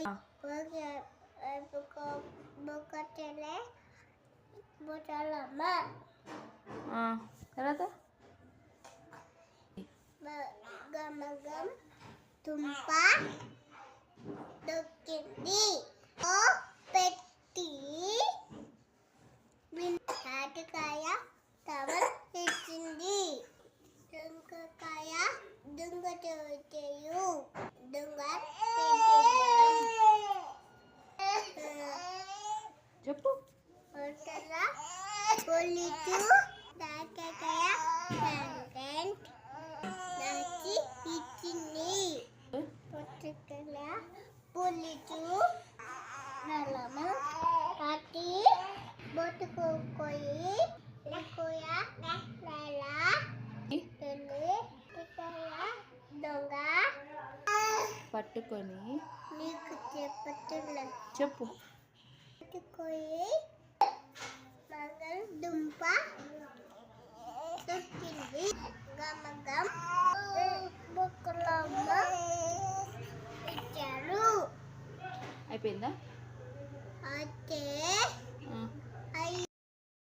ఆ, ఆ, తర్వాత గమగం తుంప దొక్కింది ఓ పెట్టి తాటికాయ టవల్ తెచ్చింది దుంగకాయ దుంగ చేయు దుంగ చెప్పు. పొలిచు తాటికాయ కంటెంట్ దాచి ఇచ్చింది పొట్టుకల పొలిచు నలము కాటి బొట్టుకోయి లేకోయ నెల పెళ్ళి దొంగ పట్టుకొని నీకు చెప్పుతున్నా చెప్పు. పట్టుకోయి బంగాళదుంప దొక్కింది గమగం బుక్కలమ్మ ఇచ్చారు అయిపోయిందా? అయితే